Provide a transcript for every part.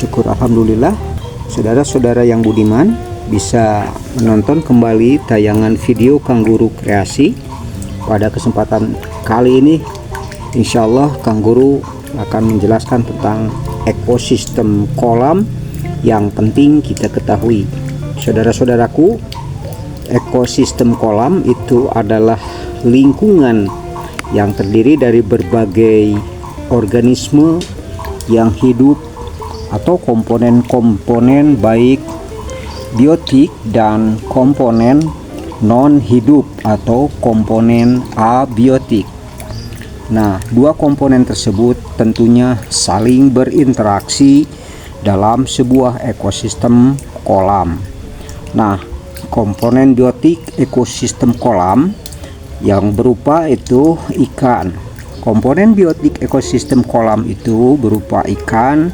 syukur alhamdulillah saudara-saudara yang budiman bisa menonton kembali tayangan video Kang Guru Kreasi. Pada kesempatan kali ini insya Allah Kang Guru akan menjelaskan tentang ekosistem kolam yang penting kita ketahui. Saudara-saudaraku, ekosistem kolam itu adalah lingkungan yang terdiri dari berbagai organisme yang hidup atau komponen-komponen baik biotik dan komponen non hidup atau komponen abiotik. Nah, dua komponen tersebut tentunya saling berinteraksi dalam sebuah ekosistem kolam. Nah, komponen biotik ekosistem kolam yang berupa itu ikan. Komponen biotik ekosistem kolam itu berupa ikan,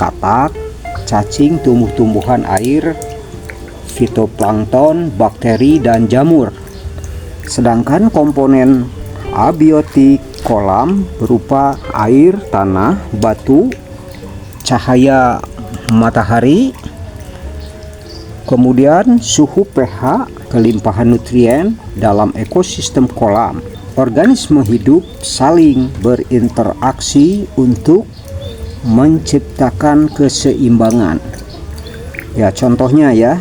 katak, cacing tumbuh-tumbuhan air, fitoplankton, bakteri, dan jamur. Sedangkan komponen abiotik kolam berupa air, tanah, batu, cahaya matahari, kemudian suhu pH, kelimpahan nutrien dalam ekosistem kolam. Organisme hidup saling berinteraksi untuk menciptakan keseimbangan. Ya, contohnya ya,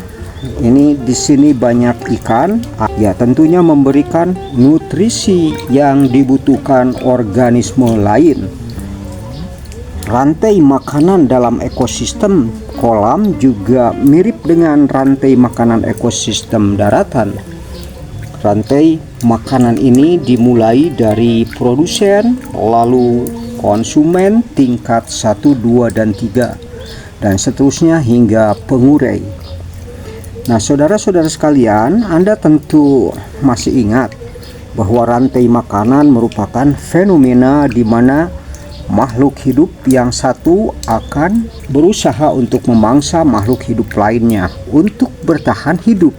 ini di sini banyak ikan, ya tentunya memberikan nutrisi yang dibutuhkan organisme lain. Rantai makanan dalam ekosistem kolam juga mirip dengan rantai makanan ekosistem daratan. Rantai makanan ini dimulai dari produsen, lalu konsumen tingkat 1, 2, dan 3, dan seterusnya hingga pengurai. Nah, saudara-saudara sekalian, Anda tentu masih ingat bahwa rantai makanan merupakan fenomena di mana makhluk hidup yang satu akan berusaha untuk memangsa makhluk hidup lainnya untuk bertahan hidup.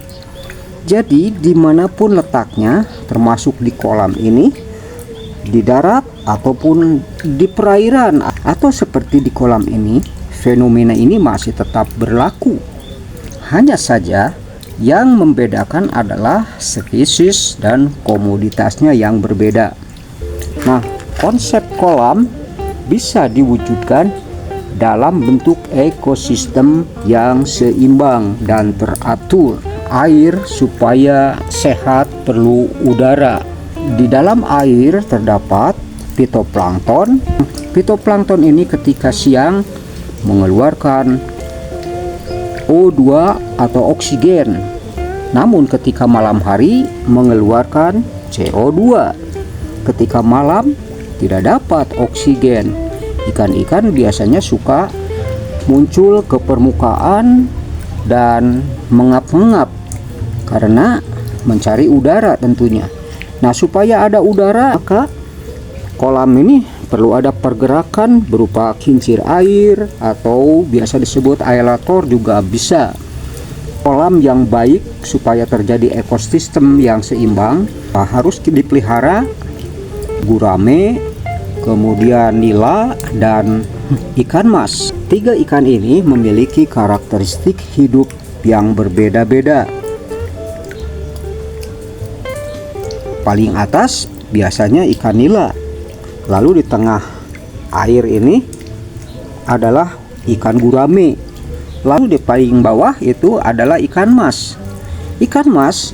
Jadi dimanapun letaknya, termasuk di kolam ini, di darat ataupun di perairan atau seperti di kolam ini, fenomena ini masih tetap berlaku. Hanya saja yang membedakan adalah spesies dan komoditasnya yang berbeda. Nah, konsep kolam bisa diwujudkan dalam bentuk ekosistem yang seimbang dan teratur. Air supaya sehat perlu udara. Di dalam air terdapat fitoplankton. Fitoplankton ini ketika siang mengeluarkan O2 atau oksigen, namun ketika malam hari mengeluarkan CO2. Ketika malam tidak dapat oksigen. Ikan-ikan biasanya suka muncul ke permukaan dan mengap-ngap karena mencari udara tentunya. Nah, supaya ada udara, maka kolam ini perlu ada pergerakan berupa kincir air atau biasa disebut aerator juga bisa. Kolam yang baik supaya terjadi ekosistem yang seimbang harus dipelihara gurame, kemudian nila, dan ikan mas. Tiga ikan ini memiliki karakteristik hidup yang berbeda-beda. Paling atas biasanya ikan nila, lalu di tengah air ini adalah ikan gurame, lalu di paling bawah itu adalah ikan mas. Ikan mas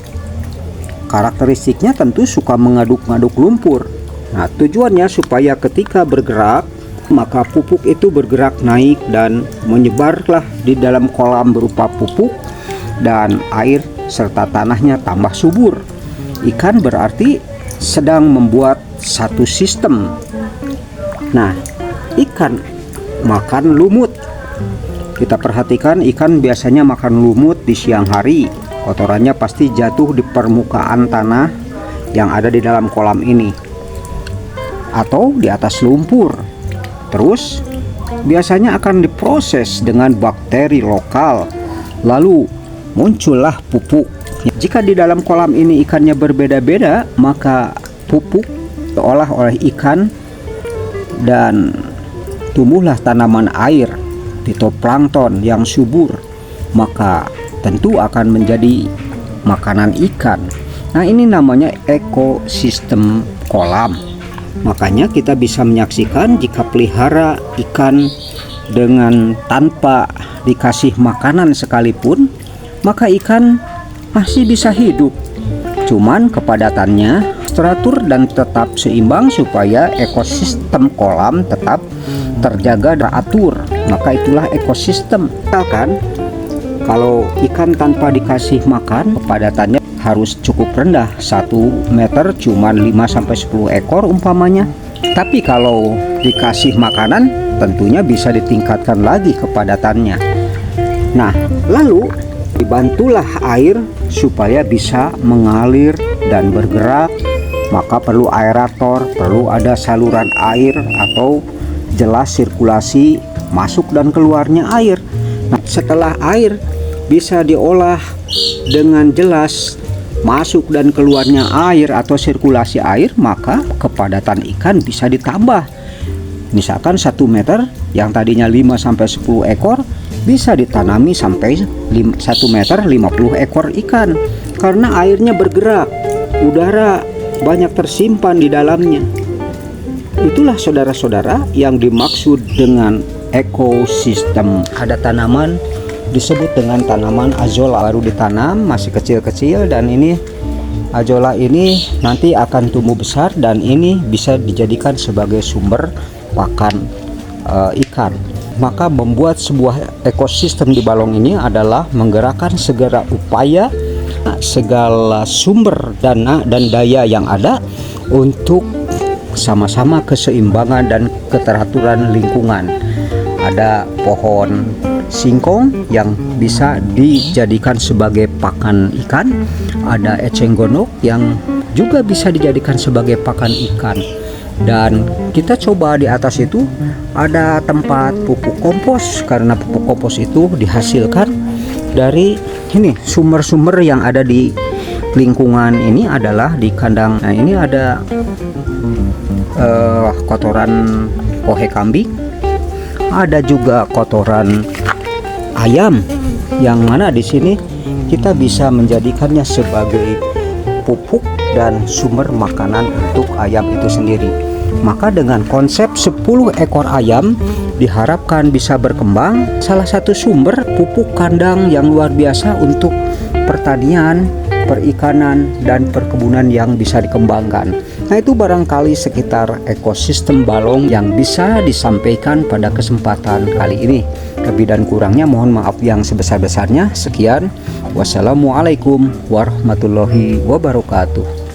karakteristiknya tentu suka mengaduk-ngaduk lumpur. Nah, tujuannya supaya ketika bergerak maka pupuk itu bergerak naik dan menyebarlah di dalam kolam berupa pupuk dan air serta tanahnya tambah subur. Ikan berarti sedang membuat satu sistem. Nah, ikan makan lumut. Kita perhatikan ikan biasanya makan lumut di siang hari. Kotorannya pasti jatuh di permukaan tanah yang ada di dalam kolam ini atau di atas lumpur. Terus biasanya akan diproses dengan bakteri lokal, lalu muncullah pupuk. Jika di dalam kolam ini ikannya berbeda-beda, maka pupuk diolah oleh ikan dan tumbuhlah tanaman air. fitoplankton yang subur, maka tentu akan menjadi makanan ikan. Nah, ini namanya ekosistem kolam. Makanya kita bisa menyaksikan jika pelihara ikan dengan tanpa dikasih makanan sekalipun, maka ikan masih bisa hidup. Cuman kepadatannya teratur dan tetap seimbang supaya ekosistem kolam tetap terjaga dan teratur. Maka itulah ekosistem. Misalkan kalau ikan tanpa dikasih makan, kepadatannya harus cukup rendah, 1 meter cuman 5-10 ekor umpamanya. Tapi kalau dikasih makanan tentunya bisa ditingkatkan lagi kepadatannya. Nah, lalu dibantulah air supaya bisa mengalir dan bergerak, maka perlu aerator, perlu ada saluran air atau jelas sirkulasi masuk dan keluarnya air. Nah, setelah air bisa diolah dengan jelas masuk dan keluarnya air atau sirkulasi air, maka kepadatan ikan bisa ditambah. Misalkan 1 meter yang tadinya 5-10 ekor bisa ditanami sampai 1 meter 50 ekor ikan, karena airnya bergerak, udara banyak tersimpan di dalamnya. Itulah saudara-saudara yang dimaksud dengan ekosistem. Ada tanaman disebut dengan tanaman azolla, baru ditanam masih kecil-kecil, dan ini azolla ini nanti akan tumbuh besar dan ini bisa dijadikan sebagai sumber pakan ikan. Maka membuat sebuah ekosistem di balong ini adalah menggerakkan segala upaya, segala sumber dana dan daya yang ada untuk sama-sama keseimbangan dan keteraturan lingkungan. Ada pohon singkong yang bisa dijadikan sebagai pakan ikan, ada eceng gondok yang juga bisa dijadikan sebagai pakan ikan, dan kita coba di atas itu ada tempat pupuk kompos, karena pupuk kompos itu dihasilkan dari ini sumber-sumber yang ada di lingkungan ini adalah di kandang. Nah, ini ada kotoran kohe kambing, ada juga kotoran ayam, yang mana di sini kita bisa menjadikannya sebagai pupuk dan sumber makanan untuk ayam itu sendiri. Maka dengan konsep 10 ekor ayam diharapkan bisa berkembang salah satu sumber pupuk kandang yang luar biasa untuk pertanian, perikanan, dan perkebunan yang bisa dikembangkan. Nah, itu barangkali sekitar ekosistem balong yang bisa disampaikan pada kesempatan kali ini. Lebih dan kurangnya mohon maaf yang sebesar-besarnya. Sekian, wassalamualaikum warahmatullahi wabarakatuh.